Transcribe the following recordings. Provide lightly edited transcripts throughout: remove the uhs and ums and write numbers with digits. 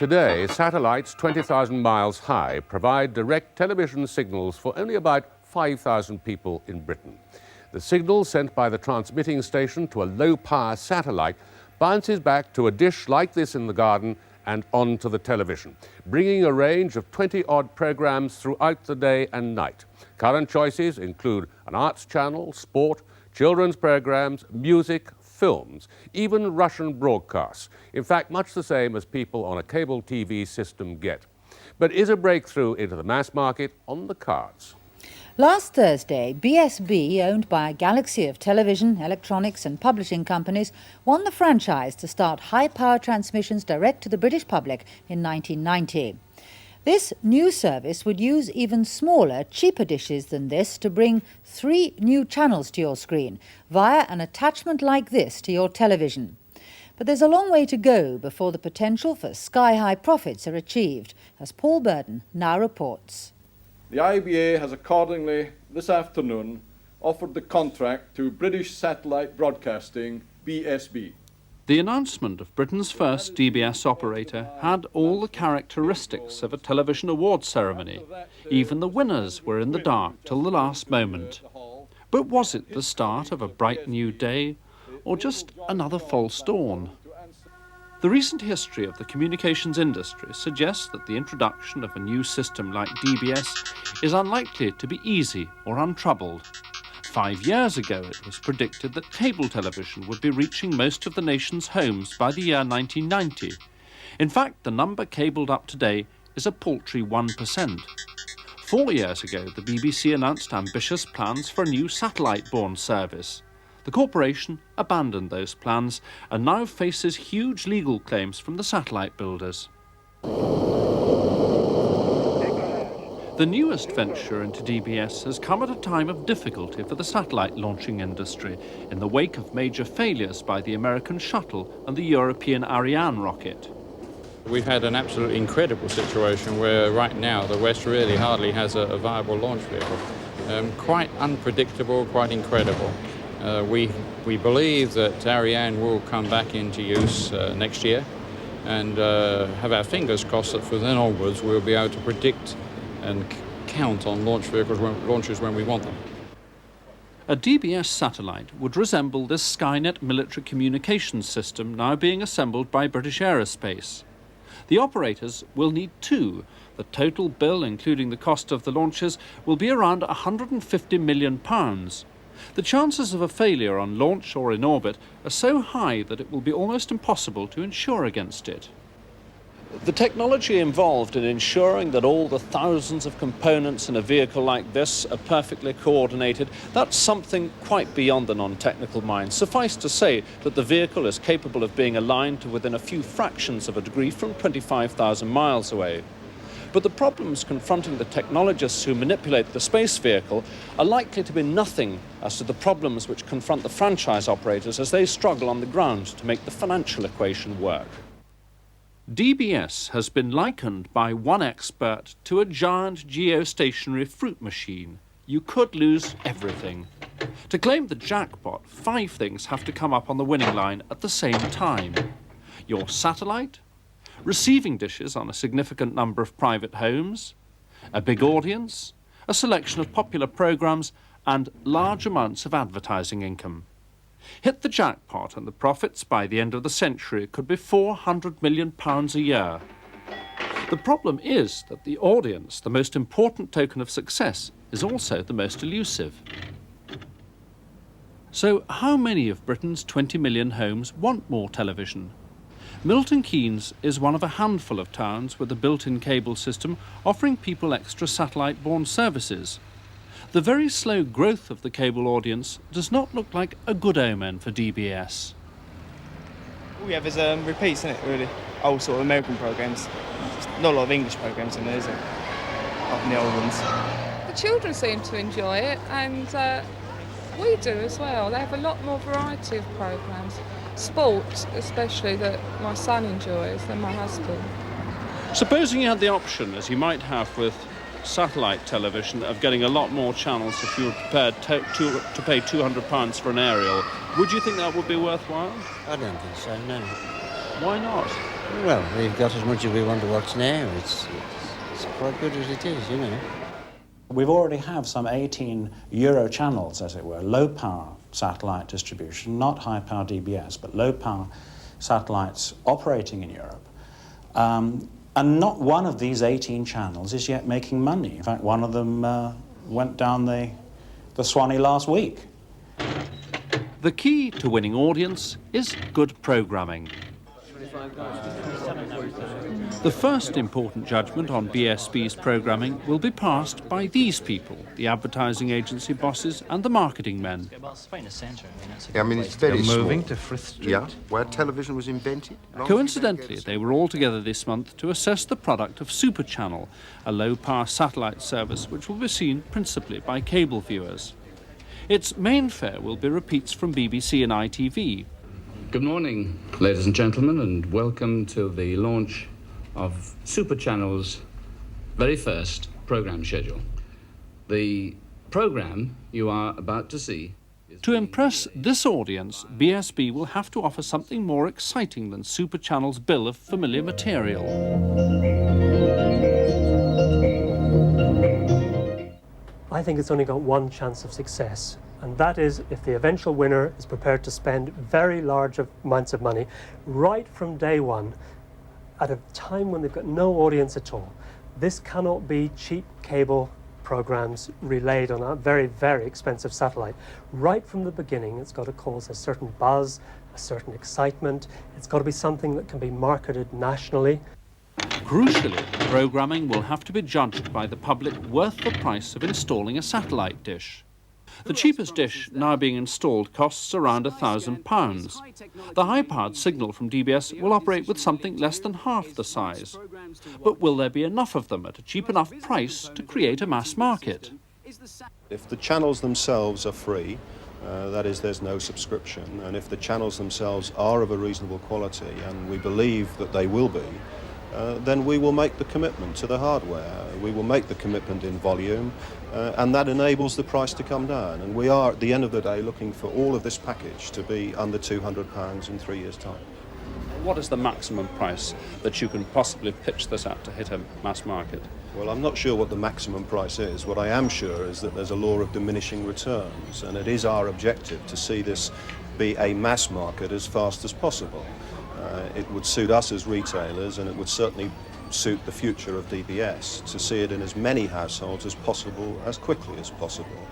Today, satellites 20,000 miles high provide direct television signals for only about 5,000 people in Britain. The signal sent by the transmitting station to a low-power satellite bounces back to a dish like this in the garden and onto the television, bringing a range of 20-odd programs throughout the day and night. Current choices include an arts channel, sport, children's programs, music, films, even Russian broadcasts. In fact, much the same as people on a cable TV system get. But is a breakthrough into the mass market on the cards? Last Thursday, BSB, owned by a galaxy of television, electronics and publishing companies, won the franchise to start high-power transmissions direct to the British public in 1990. This new service would use even smaller, cheaper dishes than this to bring 3 new channels to your screen via an attachment like this to your television. But there's a long way to go before the potential for sky-high profits are achieved, as Paul Burden now reports. The IBA has accordingly, this afternoon, offered the contract to British Satellite Broadcasting, BSB. The announcement of Britain's first DBS operator had all the characteristics of a television awards ceremony. Even the winners were in the dark till the last moment. But was it the start of a bright new day, or just another false dawn? The recent history of the communications industry suggests that the introduction of a new system like DBS is unlikely to be easy or untroubled. 5 years ago, it was predicted that cable television would be reaching most of the nation's homes by the year 1990. In fact, the number cabled up today is a paltry 1%. 4 years ago, the BBC announced ambitious plans for a new satellite-borne service. The corporation abandoned those plans and now faces huge legal claims from the satellite builders. The newest venture into DBS has come at a time of difficulty for the satellite launching industry in the wake of major failures by the American shuttle and the European Ariane rocket. We've had an absolutely incredible situation where right now the West really hardly has a viable launch vehicle. Quite unpredictable, quite incredible. We believe that Ariane will come back into use next year and have our fingers crossed that from then onwards we'll be able to predict and count on launch vehicles launches when we want them. A DBS satellite would resemble this Skynet military communications system now being assembled by British Aerospace. The operators will need 2. The total bill, including the cost of the launches, will be around £150 million. The chances of a failure on launch or in orbit are so high that it will be almost impossible to insure against it. The technology involved in ensuring that all the thousands of components in a vehicle like this are perfectly coordinated, that's something quite beyond the non-technical mind. Suffice to say that the vehicle is capable of being aligned to within a few fractions of a degree from 25,000 miles away. But the problems confronting the technologists who manipulate the space vehicle are likely to be nothing as to the problems which confront the franchise operators as they struggle on the ground to make the financial equation work. DBS has been likened by one expert to a giant geostationary fruit machine. You could lose everything. To claim the jackpot, 5 things have to come up on the winning line at the same time. Your satellite, receiving dishes on a significant number of private homes, a big audience, a selection of popular programs, and large amounts of advertising income. Hit the jackpot and the profits by the end of the century could be £400 million a year. The problem is that the audience, the most important token of success, is also the most elusive. So how many of Britain's 20 million homes want more television? Milton Keynes is one of a handful of towns with a built-in cable system offering people extra satellite-borne services. The very slow growth of the cable audience does not look like a good omen for DBS. All we have is repeats, isn't it, really? Old sort of American programmes. Not a lot of English programmes in there, is it? Up in the old ones. The children seem to enjoy it, and we do as well. They have a lot more variety of programmes. Sport, especially, that my son enjoys than my husband. Supposing you had the option, as you might have with satellite television, of getting a lot more channels if you were prepared to pay £200 for an aerial, would you think that would be worthwhile? I don't think so, no. Why not? Well, we've got as much as we want to watch now. It's quite good as it is, you know. We've already have some 18 Euro channels, as it were, low-power satellite distribution, not high-power DBS, but low-power satellites operating in Europe. And not one of these 18 channels is yet making money. In fact, one of them went down the Swanee last week. The key to winning audience is good programming. The first important judgment on BSB's programming will be passed by these people, the advertising agency bosses and the marketing men. I mean, it's very small. Moving to Frith Street. Yeah, where television was invented. Coincidentally, they were all together this month to assess the product of Super Channel, a low-power satellite service which will be seen principally by cable viewers. Its main fare will be repeats from BBC and ITV. Good morning, ladies and gentlemen, and welcome to the launch of Super Channel's very first programme schedule. The programme you are about to see is... To impress this audience, BSB will have to offer something more exciting than Super Channel's bill of familiar material. I think it's only got one chance of success, and that is if the eventual winner is prepared to spend very large amounts of money right from day one, at a time when they've got no audience at all. This cannot be cheap cable programs relayed on a very, very expensive satellite. Right from the beginning, it's got to cause a certain buzz, a certain excitement. It's got to be something that can be marketed nationally. Crucially, programming will have to be judged by the public worth the price of installing a satellite dish. The cheapest dish now being installed costs around £1,000. The high-powered signal from DBS will operate with something less than half the size. But will there be enough of them at a cheap enough price to create a mass market? If the channels themselves are free, that is, there's no subscription, and if the channels themselves are of a reasonable quality, and we believe that they will be, then we will make the commitment to the hardware. We will make the commitment in volume, and that enables the price to come down. And we are, at the end of the day, looking for all of this package to be under £200 in 3 years' time. What is the maximum price that you can possibly pitch this at to hit a mass market? Well, I'm not sure what the maximum price is. What I am sure is that there's a law of diminishing returns, and it is our objective to see this be a mass market as fast as possible. It would suit us as retailers, and it would certainly suit the future of DBS to see it in as many households as possible, as quickly as possible.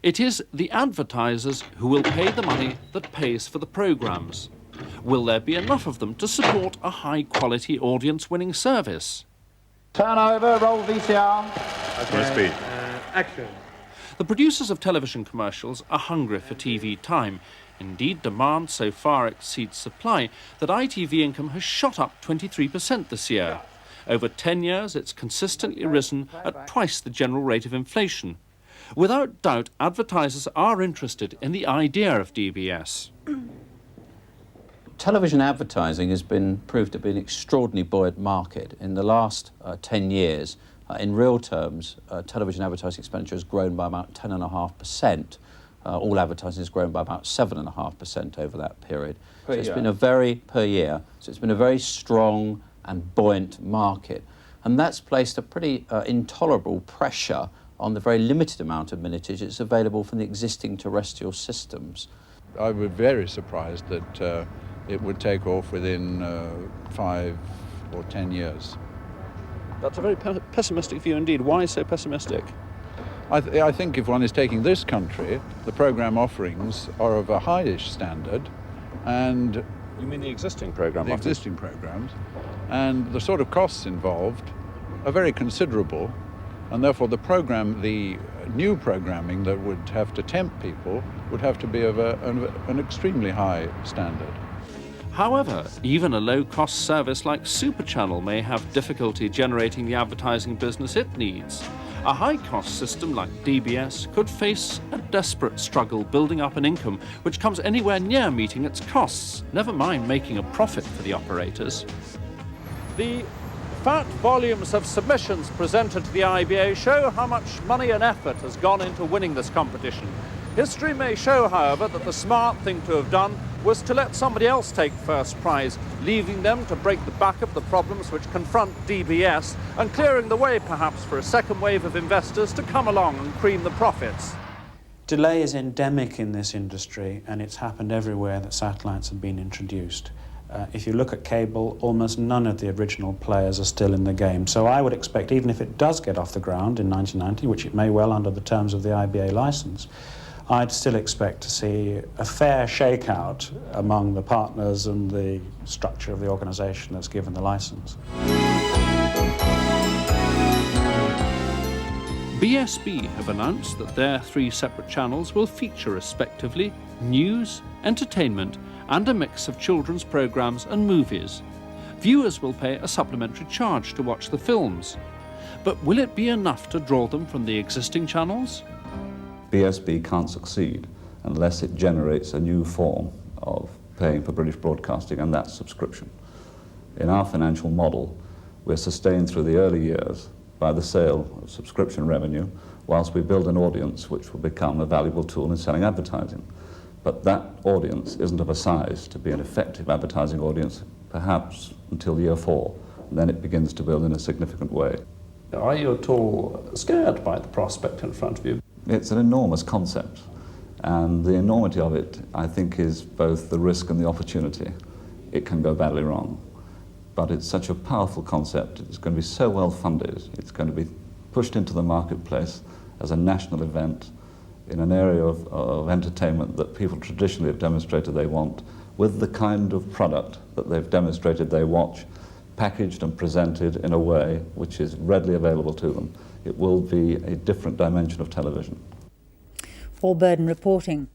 It is the advertisers who will pay the money that pays for the programmes. Will there be enough of them to support a high-quality audience-winning service? Turnover, roll VCR. Full speed. Action. The producers of television commercials are hungry for TV time. Indeed, demand so far exceeds supply that ITV income has shot up 23% this year. Over 10 years, it's consistently risen at twice the general rate of inflation. Without doubt, advertisers are interested in the idea of DBS. Television advertising has been proved to be an extraordinarily buoyant market. In the last 10 years, in real terms, television advertising expenditure has grown by about 10.5%. All advertising has grown by about 7.5% over that period. So it's been a very, per year, so it's been a very strong and buoyant market. And that's placed a pretty intolerable pressure on the very limited amount of minutes that's available from the existing terrestrial systems. I was very surprised that it would take off within 5 or 10 years. That's a very pessimistic view indeed. Why so pessimistic? I think if one is taking this country, the programme offerings are of a highish standard, and... You mean the existing programme offerings? The existing programmes, and the sort of costs involved are very considerable, and therefore the new programming that would have to tempt people would have to be of an extremely high standard. However, even a low-cost service like Super Channel may have difficulty generating the advertising business it needs. A high-cost system like DBS could face a desperate struggle building up an income which comes anywhere near meeting its costs, never mind making a profit for the operators. The fat volumes of submissions presented to the IBA show how much money and effort has gone into winning this competition. History may show, however, that the smart thing to have done was to let somebody else take first prize, leaving them to break the back of the problems which confront DBS and clearing the way perhaps for a second wave of investors to come along and cream the profits. Delay is endemic in this industry, and it's happened everywhere that satellites have been introduced. If you look at cable, almost none of the original players are still in the game. So I would expect, even if it does get off the ground in 1990, which it may well under the terms of the IBA license, I'd still expect to see a fair shakeout among the partners and the structure of the organisation that's given the license. BSB have announced that their 3 separate channels will feature respectively news, entertainment and a mix of children's programmes and movies. Viewers will pay a supplementary charge to watch the films. But will it be enough to draw them from the existing channels? BSB can't succeed unless it generates a new form of paying for British broadcasting, and that's subscription. In our financial model, we're sustained through the early years by the sale of subscription revenue, whilst we build an audience which will become a valuable tool in selling advertising. But that audience isn't of a size to be an effective advertising audience, perhaps until year 4, and then it begins to build in a significant way. Are you at all scared by the prospect in front of you? It's an enormous concept, and the enormity of it, I think, is both the risk and the opportunity. It can go badly wrong, but it's such a powerful concept. It's going to be so well funded. It's going to be pushed into the marketplace as a national event in an area of entertainment that people traditionally have demonstrated they want, with the kind of product that they've demonstrated they watch, packaged and presented in a way which is readily available to them. It will be a different dimension of television. Paul Burden reporting.